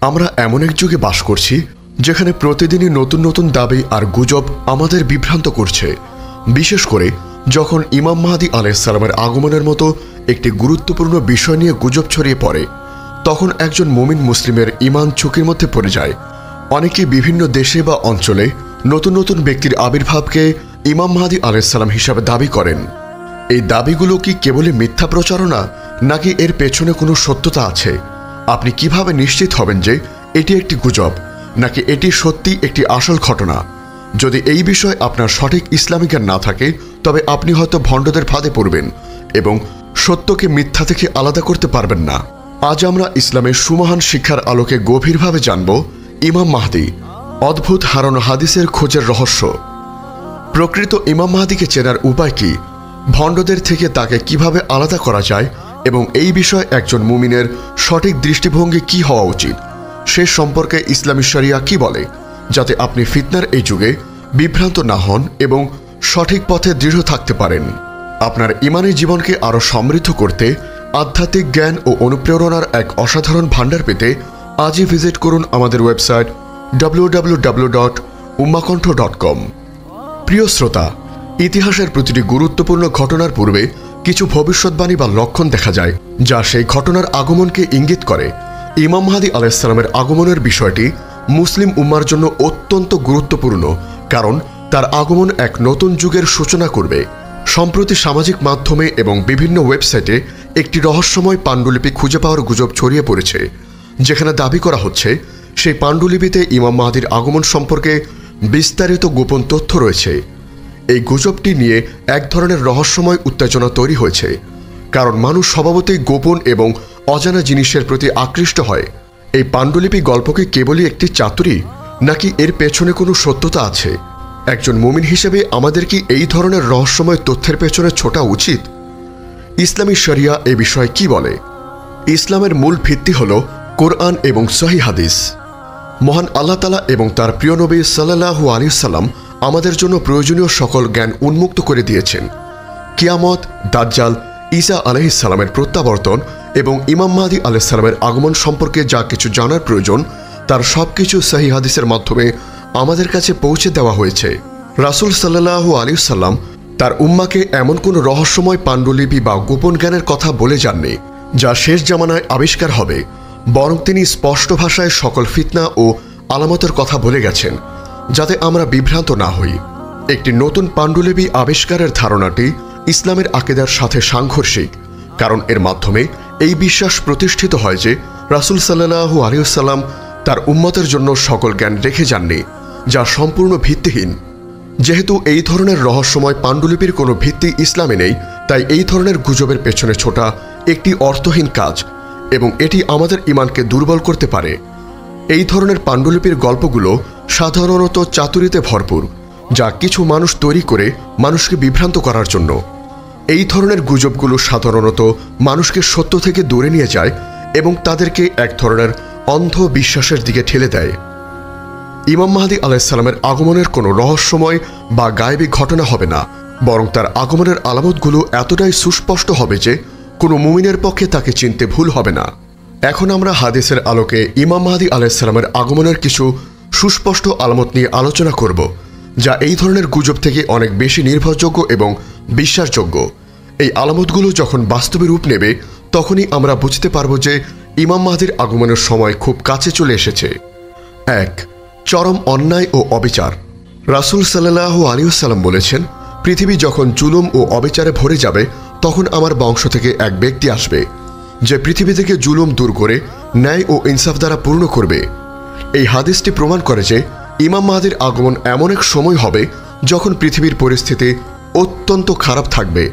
আমরা এমন এক যুগে বাস করছি যেখানে প্রতিদিনই নতুন নতুন দাবি আর গুজব আমাদের বিভ্রান্ত করছে, বিশেষ করে যখন ইমাম মাহদী আলাইহিস সালামের আগমনের মতো একটি গুরুত্বপূর্ণ বিষয় নিয়ে গুজব ছড়িয়ে পড়ে। তখন একজন মুমিন মুসলিমের ঈমান ঝুঁকির মধ্যে পড়ে যায়। অনেকে বিভিন্ন দেশে বা অঞ্চলে নতুন নতুন ব্যক্তির আবির্ভাবকে ইমাম মাহদী আলাইহিস সালাম হিসাবে দাবি করেন। এই দাবিগুলো কি কেবলই মিথ্যা প্রচারণা, নাকি এর পেছনে কোনো সত্যতা আছে? আপনি কিভাবে নিশ্চিত হবেন যে এটি একটি গুজব নাকি এটি সত্যি একটি আসল ঘটনা? যদি এই বিষয়ে আপনার সঠিক ইসলামী জ্ঞান না থাকে, তবে আপনি হয়তো ভণ্ডদের ফাঁদে পড়বেন এবং সত্যকে মিথ্যা থেকে আলাদা করতে পারবেন না। আজ আমরা ইসলামের সুমহান শিক্ষার আলোকে গভীরভাবে জানব ইমাম মাহদী, অদ্ভুত হারানো হাদিসের খোঁজের রহস্য। প্রকৃত ইমাম মাহদীকে চেনার উপায় কি? ভণ্ডদের থেকে তাকে কিভাবে আলাদা করা যায় এবং এই বিষয়ে একজন মুমিনের সঠিক দৃষ্টিভঙ্গি কি হওয়া উচিত, সে সম্পর্কে ইসলামী শরিয়া কি বলে, যাতে আপনি ফিতনার এই যুগে বিভ্রান্ত না হন এবং সঠিক পথে দৃঢ় থাকতে পারেন। আপনার ঈমানী জীবনকে আরও সমৃদ্ধ করতে আধ্যাত্মিক জ্ঞান ও অনুপ্রেরণার এক অসাধারণ ভাণ্ডার পেতে আজই ভিজিট করুন আমাদের ওয়েবসাইট www.ummahkontho.com। প্রিয় শ্রোতা, ইতিহাসের প্রতিটি গুরুত্বপূর্ণ ঘটনার পূর্বে কিছু ভবিষ্যৎবাণী বা লক্ষণ দেখা যায়, যা সেই ঘটনার আগমনকে ইঙ্গিত করে। ইমাম মাহদী আলাইহিস সালামের আগমনের বিষয়টি মুসলিম উম্মার জন্য অত্যন্ত গুরুত্বপূর্ণ, কারণ তার আগমন এক নতুন যুগের সূচনা করবে। সম্প্রতি সামাজিক মাধ্যমে এবং বিভিন্ন ওয়েবসাইটে একটি রহস্যময় পাণ্ডুলিপি খুঁজে পাওয়ার গুজব ছড়িয়ে পড়েছে, যেখানে দাবি করা হচ্ছে সেই পাণ্ডুলিপিতে ইমাম মাহদীর আগমন সম্পর্কে বিস্তারিত গোপন তথ্য রয়েছে। এই গুজবটি নিয়ে এক ধরনের রহস্যময় উত্তেজনা তৈরি হয়েছে, কারণ মানুষ স্বভাবতই গোপন এবং অজানা জিনিসের প্রতি আকৃষ্ট হয়। এই পাণ্ডুলিপি গল্পকে কেবলই একটি চাতুরি, নাকি এর পেছনে কোনো সত্যতা আছে? একজন মুমিন হিসেবে আমাদের কি এই ধরনের রহস্যময় তথ্যের পেছনে ছোটা উচিত? ইসলামী শরিয়া এ বিষয়ে কি বলে? ইসলামের মূল ভিত্তি হল কোরআন এবং সহিহ হাদিস। মহান আল্লাহ তাআলা এবং তার প্রিয় নবী সাল্লাল্লাহু আলাইহি ওয়াসাল্লাম আমাদের জন্য প্রয়োজনীয় সকল জ্ঞান উন্মুক্ত করে দিয়েছেন। কিয়ামত, দাজ্জাল, ঈসা আলাইহিস সালামের প্রত্যাবর্তন এবং ইমাম মাহদী আলাইহিস সালামের আগমন সম্পর্কে যা কিছু জানার প্রয়োজন, তার সবকিছু সহিহ হাদিসের মাধ্যমে আমাদের কাছে পৌঁছে দেওয়া হয়েছে। রাসূল সাল্লাল্লাহু আলাইহি ওয়াসাল্লাম তার উম্মাকে এমন কোনো রহস্যময় পাণ্ডুলিপি বা গোপন জ্ঞানের কথা বলে যাননি যা শেষ জামানায় আবিষ্কার হবে, বরং তিনি স্পষ্ট ভাষায় সকল ফিতনা ও আলামতের কথা বলে গেছেন, যাতে আমরা বিভ্রান্ত না হই। একটি নতুন পাণ্ডুলিপি আবিষ্কারের ধারণাটি ইসলামের আকীদার সাথে সাংঘর্ষিক, কারণ এর মাধ্যমে এই বিশ্বাস প্রতিষ্ঠিত হয় যে রাসূল সাল্লাল্লাহু আলাইহি ওয়াসাল্লাম তার উম্মতের জন্য সকল জ্ঞান রেখে যাননি, যা সম্পূর্ণ ভিত্তিহীন। যেহেতু এই ধরনের রহস্যময় পাণ্ডুলিপির কোনো ভিত্তি ইসলামে নেই, তাই এই ধরনের গুজবের পেছনে ছোটা একটি অর্থহীন কাজ এবং এটি আমাদের ঈমানকে দুর্বল করতে পারে। এই ধরনের পাণ্ডুলিপির গল্পগুলো সাধারণত চাতুরিতে ভরপুর, যা কিছু মানুষ তৈরি করে মানুষকে বিভ্রান্ত করার জন্য। এই ধরনের গুজবগুলো সাধারণত মানুষকে সত্য থেকে দূরে নিয়ে যায় এবং তাদেরকে এক ধরনের অন্ধ বিশ্বাসের দিকে ঠেলে দেয়। ইমাম মাহদী আলাইহিস সালামের আগমনের কোনো রহস্যময় বা গায়েবী ঘটনা হবে না, বরং তার আগমনের আলামতগুলো এতটাই সুস্পষ্ট হবে যে কোনো মুমিনের পক্ষে তাকে চিনতে ভুল হবে না। এখন আমরা হাদিসের আলোকে ইমাম মাহদী আলাইহিস সালামের আগমনের কিছু সুস্পষ্ট আলামত নিয়ে আলোচনা করব, যা এই ধরনের গুজব থেকে অনেক বেশি নির্ভরযোগ্য এবং বিশ্বাসযোগ্য। এই আলামতগুলো যখন বাস্তবে রূপ নেবে, তখনই আমরা বুঝতে পারব যে ইমাম মাহদীর আগমনের সময় খুব কাছে চলে এসেছে। 1. চরম অন্যায় ও অবিচার। রাসূল সাল্লাল্লাহু আলাইহি ওয়াসাল্লাম বলেছেন, পৃথিবী যখন জুলুম ও অবিচারে ভরে যাবে, তখন আমার বংশ থেকে এক ব্যক্তি আসবে যে পৃথিবী থেকে জুলুম দূর করে ন্যায় ও ইনসাফ দ্বারা পূর্ণ করবে। এই হাদিসটি প্রমাণ করে যে ইমাম মাহদীর আগমন এমন এক সময় হবে যখন পৃথিবীর পরিস্থিতি অত্যন্ত খারাপ থাকবে।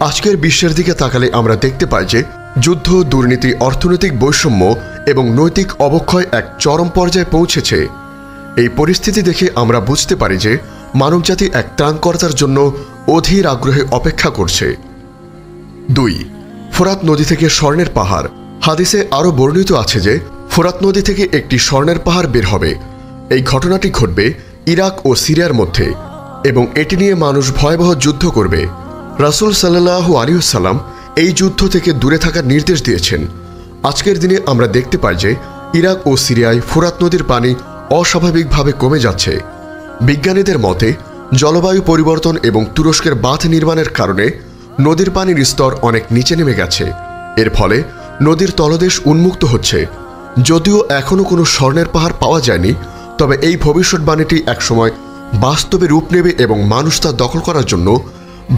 আজকের বিশ্বের দিকে তাকালে আমরা দেখতে পাই যে যুদ্ধ, দুর্নীতি, অর্থনৈতিক বৈষম্য এবং নৈতিক অবক্ষয় এক চরম পর্যায়ে পৌঁছেছে। এই পরিস্থিতি দেখে আমরা বুঝতে পারি যে মানবজাতি এক ত্রাণকর্তার জন্য অধীর আগ্রহে অপেক্ষা করছে। 2. ফোরাত নদী থেকে স্বর্ণের পাহাড়। হাদিসে আরও বর্ণিত আছে যে ফোরাত নদী থেকে একটি স্বর্ণের পাহাড় বের হবে। এই ঘটনাটি ঘটবে ইরাক ও সিরিয়ার মধ্যে এবং এটি নিয়ে মানুষ ভয়াবহ যুদ্ধ করবে। রাসূল সাল্লাল্লাহু আলাইহি ওয়াসাল্লাম এই যুদ্ধ থেকে দূরে থাকার নির্দেশ দিয়েছেন। আজকের দিনে আমরা দেখতে পাই যে ইরাক ও সিরিয়ায় ফুরাত নদীর পানি অস্বাভাবিকভাবে কমে যাচ্ছে। বিজ্ঞানীদের মতে জলবায়ু পরিবর্তন এবং তুরস্কের বাঁধ নির্মাণের কারণে নদীর পানির স্তর অনেক নিচে নেমে গেছে। এর ফলে নদীর তলদেশ উন্মুক্ত হচ্ছে। যদিও এখনও কোনো স্বর্ণের পাহাড় পাওয়া যায়নি, তবে এই ভবিষ্যৎবাণীটি একসময় বাস্তবে রূপ নেবে এবং মানুষ তা দখল করার জন্য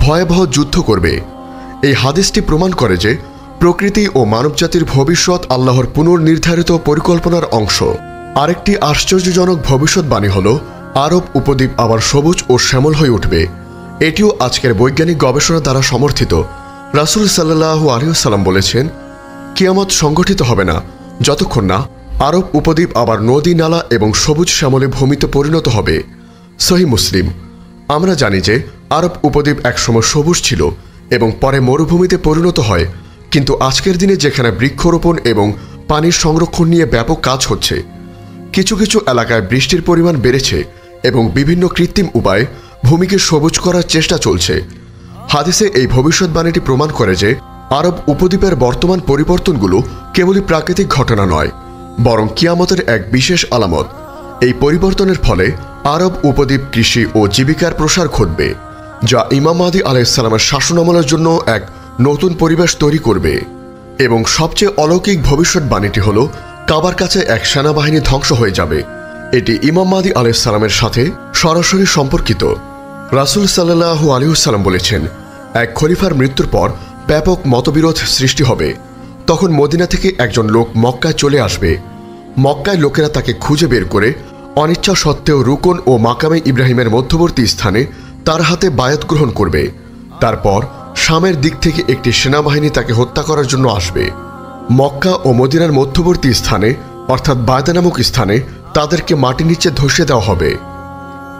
ভয়াবহ যুদ্ধ করবে। এই হাদিসটি প্রমাণ করে যে প্রকৃতি ও মানবজাতির ভবিষ্যৎ আল্লাহর পুনর্নির্ধারিত পরিকল্পনার অংশ। আরেকটি আশ্চর্যজনক ভবিষ্যৎবাণী হল আরব উপদ্বীপ আবার সবুজ ও শ্যামল হয়ে উঠবে। এটিও আজকের বৈজ্ঞানিক গবেষণা দ্বারা সমর্থিত। রাসূল সাল্লাল্লাহু আলাইহি ওয়াসাল্লাম বলেছেন, কিয়ামত সংগঠিত হবে না যতক্ষণ না আরব উপদ্বীপ আবার নদী, নালা এবং সবুজ শ্যামলে ভূমিতে পরিণত হবে। সহিহ মুসলিম। আমরা জানি যে আরব উপদ্বীপ একসময় সবুজ ছিল এবং পরে মরুভূমিতে পরিণত হয়, কিন্তু আজকের দিনে যেখানে বৃক্ষরোপণ এবং পানির সংরক্ষণ নিয়ে ব্যাপক কাজ হচ্ছে, কিছু কিছু এলাকায় বৃষ্টির পরিমাণ বেড়েছে এবং বিভিন্ন কৃত্রিম উপায়ে ভূমিকে সবুজ করার চেষ্টা চলছে। হাদিসে এই ভবিষ্যৎবাণীটি প্রমাণ করে যে আরব উপদ্বীপের বর্তমান পরিবর্তনগুলো কেবলই প্রাকৃতিক ঘটনা নয়, বরং কিয়ামতের এক বিশেষ আলামত। এই পরিবর্তনের ফলে আরব উপদ্বীপ কৃষি ও জীবিকার প্রসার ঘটবে, যা ইমাম মাহদী আলাইহিস সালামের শাসনামলের জন্য এক নতুন পরিবেশ তৈরি করবে। এবং সবচেয়ে অলৌকিক ভবিষ্যৎবাণীটি হল কাবার কাছে এক সেনাবাহিনী ধ্বংস হয়ে যাবে। এটি ইমাম মাহদী আলাইহিস সালামের সাথে সরাসরি সম্পর্কিত। রাসূল সাল্লাল্লাহু আলাইহি ওয়াসাল্লাম বলেছেন, এক খলিফার মৃত্যুর পর ব্যাপক মতবিরোধ সৃষ্টি হবে। তখন মদিনা থেকে একজন লোক মক্কায় চলে আসবে। মক্কায় লোকেরা তাকে খুঁজে বের করে অনিচ্ছা সত্ত্বেও রুকন ও মাকামে ইব্রাহিমের মধ্যবর্তী স্থানে তার হাতে বায়াত গ্রহণ করবে। তারপর শামের দিক থেকে একটি সেনাবাহিনী তাকে হত্যা করার জন্য আসবে। মক্কা ও মদিনার মধ্যবর্তী স্থানে অর্থাৎ বায়দা নামক স্থানে তাদেরকে মাটির নিচে ধসিয়ে দেওয়া হবে।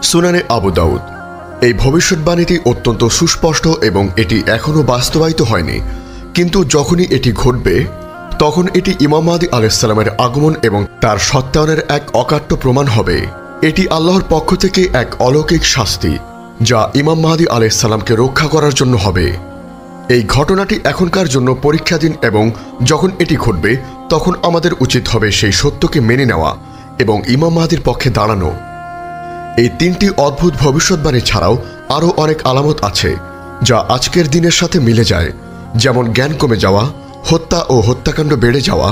সুনানে আবু দাউদ। এই ভবিষ্যৎবাণীটি অত্যন্ত সুস্পষ্ট এবং এটি এখনও বাস্তবায়িত হয়নি, কিন্তু যখনই এটি ঘটবে তখন এটি ইমাম মাহদী আলাইহিস সালামের আগমন এবং তার সত্যায়নের এক অকাট্য প্রমাণ হবে। এটি আল্লাহর পক্ষ থেকে এক অলৌকিক শাস্তি, যা ইমাম মাহদী আলাইহিস সালামকে রক্ষা করার জন্য হবে। এই ঘটনাটি এখনকার জন্য পরীক্ষাধীন এবং যখন এটি ঘটবে তখন আমাদের উচিত হবে সেই সত্যকে মেনে নেওয়া এবং ইমাম মাহদীর পক্ষে দাঁড়ানো। এই তিনটি অদ্ভুত ভবিষ্যৎবাণী ছাড়াও আরও অনেক আলামত আছে যা আজকের দিনের সাথে মিলে যায়, যেমন জ্ঞান কমে যাওয়া, হত্যা ও হত্যাকাণ্ড বেড়ে যাওয়া,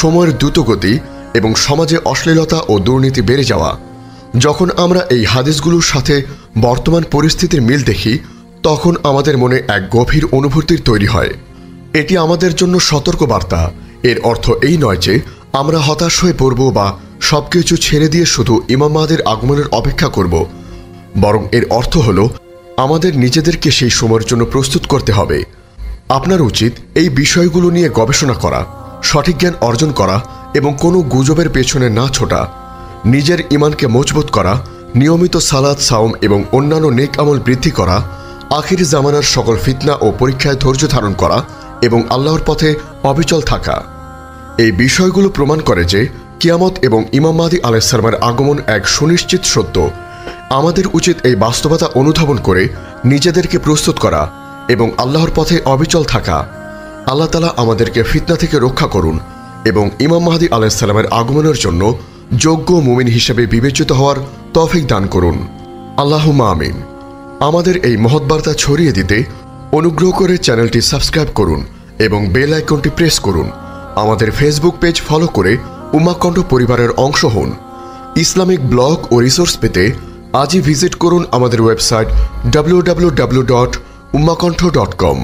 সময়ের দ্রুতগতি এবং সমাজে অশ্লীলতা ও দুর্নীতি বেড়ে যাওয়া। যখন আমরা এই হাদিসগুলোর সাথে বর্তমান পরিস্থিতির মিল দেখি তখন আমাদের মনে এক গভীর অনুভূতির তৈরি হয়। এটি আমাদের জন্য সতর্কবার্তা। এর অর্থ এই নয় যে আমরা হতাশ হয়ে পড়ব বা সবকিছু ছেড়ে দিয়ে শুধু ইমাম মাহদীর আগমনের অপেক্ষা করব, বরং এর অর্থ হল আমাদের নিজেদেরকে সেই সময়ের জন্য প্রস্তুত করতে হবে। আপনার উচিত এই বিষয়গুলো নিয়ে গবেষণা করা, সঠিক জ্ঞান অর্জন করা এবং কোনো গুজবের পেছনে না ছোটা। নিজের ঈমানকে মজবুত করা, নিয়মিত সালাত, সাওম এবং অন্যান্য নেক আমল বৃদ্ধি করা, আখির জামানার সকল ফিতনা ও পরীক্ষায় ধৈর্য ধারণ করা এবং আল্লাহর পথে অবিচল থাকা। এই বিষয়গুলো প্রমাণ করে যে কিয়ামত এবং ইমাম মাহদী আলাইহিস সালামের আগমন এক সুনিশ্চিত সত্য। আমাদের উচিত এই বাস্তবতা অনুধাবন করে নিজেদেরকে প্রস্তুত করা এবং আল্লাহর পথে অবিচল থাকা। আল্লাহ তাআলা আমাদেরকে ফিতনা থেকে রক্ষা করুন এবং ইমাম মাহদী আলাইহিস সালামের আগমনের জন্য যোগ্য মুমিন হিসেবে বিবেচিত হওয়ার তৌফিক দান করুন। আল্লাহুম্মা আমিন। আমাদের এই মহৎ বার্তা ছড়িয়ে দিতে অনুগ্রহ করে চ্যানেলটি সাবস্ক্রাইব করুন এবং বেল আইকনটি প্রেস করুন। আমাদের ফেসবুক পেজ ফলো করে উম্মাহ কণ্ঠ পরিবারের অংশ হন। ইসলামিক ব্লগ ও রিসোর্স পেতে আজই ভিজিট করুন আমাদের ওয়েবসাইট www.ummahkontho.com।